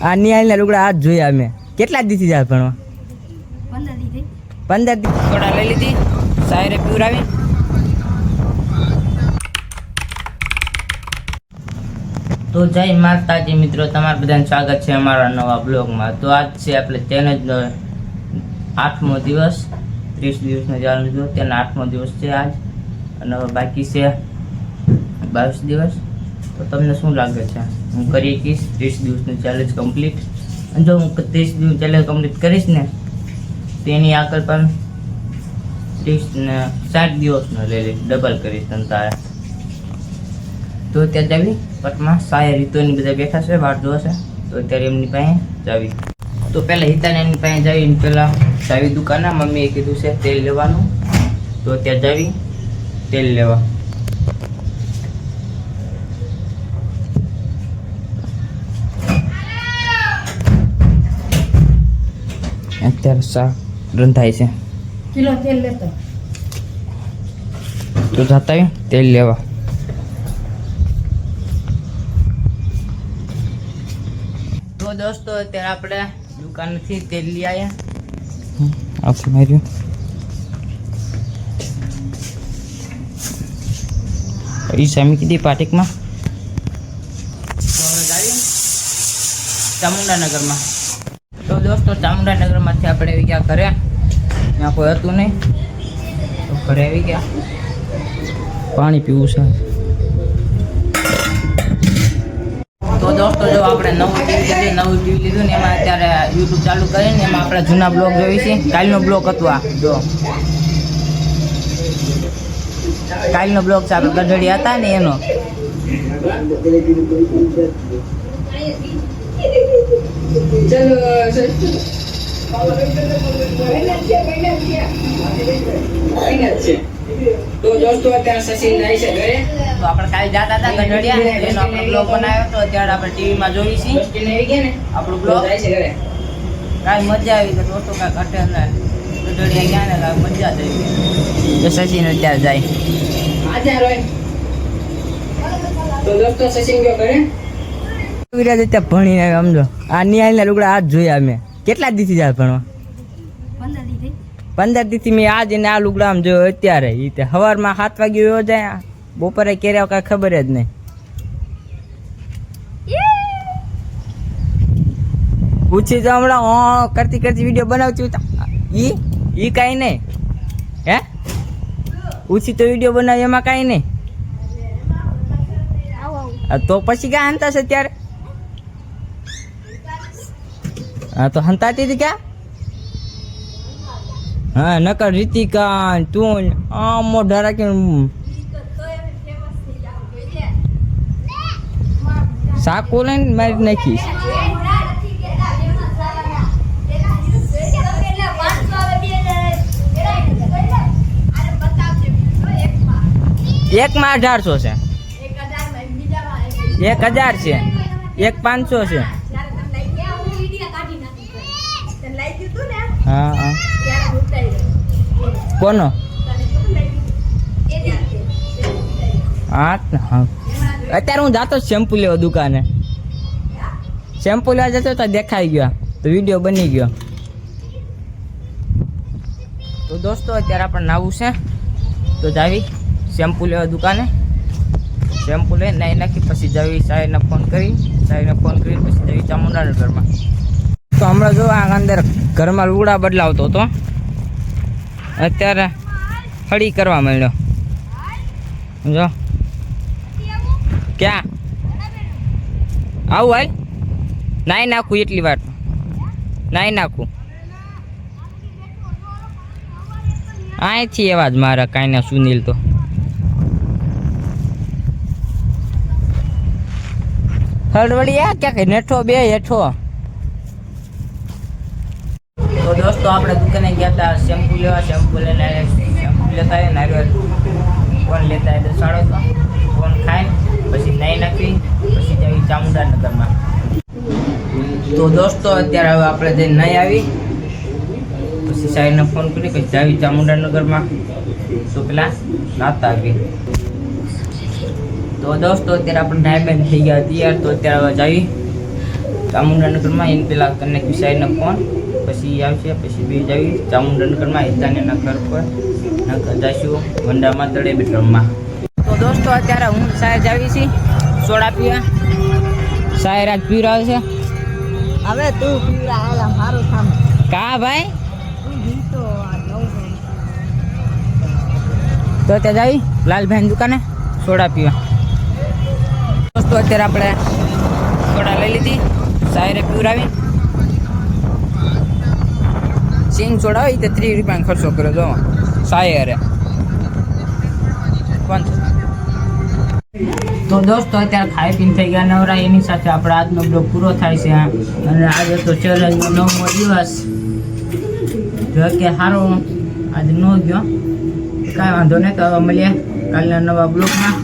આ નિહાળના લુગડા આજ જોયા અમે. કેટલા દીથી જાય ભણવા? 15 દી. થોડા લઈ લીધી, સાયરે પીવરાવી. તો જય માતાજી મિત્રો, તમારા બધાને સ્વાગત છે અમારા નવા બ્લોગમાં. તો આજ છે આપણે ચેલેન્જનો 8મો દિવસ. 30 દિવસનો ચેલેન્જ હતો, તેના 8મો દિવસ છે આજ, અને હવે બાકી છે 22 દિવસ. તો તમને શું લાગે છે, હું કરી શકીશ 30 દિવસનું ચેલેન્જ કમ્પ્લીટ? અને જો હું 30 દિવસનું ચેલેન્જ કમ્પ્લીટ કરીશ ને, તો એની આગળ પણ 30 ને 60 દિવસનો લઈ લઈશ, ડબલ કરીશ તને તારે. તો ત્યાં જાવી પટમાં સાય રીતોની બધા બેઠા છે, વાટ જોશે. તો અત્યારે એમની પાસે જાવી. તો પહેલાં હિતાને એમની પાસે જાવી, પહેલાં જાવી દુકાને. મમ્મીએ કીધું છે તેલ લેવાનું, તો ત્યાં જાવી તેલ લેવા. અત્યારે શાક રંધાય છે, કિલો તેલ લેતો. તો જતા તેલ લેવા. તો દોસ્તો અત્યારે આપણે દુકાનથી તેલ લઈ આવ્યા. આપણે માર્યું પૈસા મૂકી કીધી પાટિકમાં. ચામુંડાનગરમાં. તો દોસ્તો ચામુંડાનગરમાંથી આપણે આવી ગયા ઘરે. ત્યાં કોઈ હતું નહીં, તો ઘરે આવી ગયા. પાણી પીવું છે. તો દોસ્તો જો આપણે નવું ટીવી લીધું ને એમાં અત્યારે યુટ્યુબ ચાલુ કરીને એમાં આપણે જૂના બ્લોગ જોઈ છે. કાલનો બ્લોગ હતો આ, જો કાલનો બ્લોગ છે, આપણે ગઢડી હતા ને એનો. તો દોસ્તો અત્યારે સચિન જાય છે ઘરે. તો આપણે કાલે જતા હતા ગઢડિયા, એનો આપણે બ્લોગ બનાવ્યો તો અત્યારે આપણે ટીવીમાં જોઈ છીએ. આપણું બ્લોગ જાય છે ઘરે. કાંઈ મજા આવી તો દોસ્તો કાંઈ ઘટે ને ગઢડિયા ગયા ને કાંઈ મજા જ આવી. તો સચિન અત્યારે જાય. તો દોસ્તો સચિન ગયો ઘરે. વિરાજ અત્યારે ભણીને આવ્યો, સમજો. આ નિહાળના લુગડા આજ જોયા અમે. કેટલા દીથી જાય ભણવા? 15 દીથી મેં આજ એને આ લુગડા આમ જોયો અત્યારે. એ સવારમાં 7 વાગે એવો જાય, બપોરે ક્યારે કાંઈ ખબર જ નહીં. પૂછી તો હમણાં કરતી વિડીયો બનાવતી ઈ કાંઈ નહીં હે. પૂછી તો વિડીયો બનાવી એમાં કાંઈ નહીં. તો પછી ક્યાં હંતા છે ત્યારે? હા તો હંતાતી હતી ક્યાં? હા નકર રીતિકા તું આમ મોઢા રાખીને સાકો લઈને મારી નાખીશ. એકમાં 1800 છે, 1000 છે, 1500 છે. હા હા કોનો? હા અત્યારે હું જાતો શેમ્પુ લેવા દુકાને. શેમ્પુ લેવા જતો તો દેખાઈ ગયો, તો વિડીયો બની ગયો. તો દોસ્તો અત્યારે આપણે નાવું છે, તો જાવી શેમ્પુ લેવા દુકાને. શેમ્પુ લઈને નાહી નાખી પછી જાવી સાહેબને ફોન કરી પછી જાવી ચામુંડાનગરમાં. તો હમણાં જો આ અંદર ઘરમાં લુગડા બદલાવતો હતો, અત્યારે હળી કરવા માંડ્યો. જો ક્યાં આવું હાલ નાઈ નાખું, એટલી વાર નાઈ નાખું. અહીંથી એવા જ મારા કાંઈ ના સુનિલ. તો હળવળી આ ક્યાં નેઠો બે હેઠો. તો દોસ્તો આપણે દુકાને ગયા હતા શેમ્પુ લેવા. શેમ્પુ લઈને શેમ્પુ લેતા આવ્યા, નારિયેળ કોણ લેતા આવ્યા દસાડો તો કોણ ખાય પછી નાહી નાખી પછી જાવી ચામુંડાનગરમાં. તો દોસ્તો અત્યારે હવે આપણે જઈને નહીં આવી પછી સાહેબને ફોન કરી પછી જાવી ચામુંડાનગરમાં. તો પેલા નાતા આવી. તો દોસ્તો અત્યારે આપણે ટાઈમ થઈ ગયા તૈયાર. તો અત્યારે હવે જાવી ચામુંડાનગરમાં એને પેલા કરીને સાઈડનો ફોન પછી આવશે પછી બે જાવી ચામુંડાનગરમાં હિતાનેના ઘર પર નકર જઈશું વંડામાં તળે બેડરૂમમાં. તો દોસ્તો અત્યારે હું સાહેબ જાવી છી સોડા પીવા. સાહેબ આજ પીવડાવે છે. હવે તું પીવડા આલા મારું કામ કા ભાઈ તું જીતો આ નવું તો ત્યાં જાવી લાલભાઈની દુકાને સોડા પીવા. દોસ્તો અત્યારે આપણે સોડા લઈ લીધી સાયરે પીવડાવી. સિંગ સોડા હોય તો 30 રૂપિયાનો ખર્ચો કર્યો જો સાયરે પણ. તો દોસ્તો અત્યારે ખાઈ પીને થઈ ગયા નવરા. એની સાથે આપણે આજનો બ્લોગ પૂરો થાય છે. અને આજે તો ચેલેન્જનો 9મો દિવસ જો કે સારો આજે ન ગયો કાંઈ વાંધો નહીં. તો હવે મળીએ કાલના નવા બ્લોગમાં.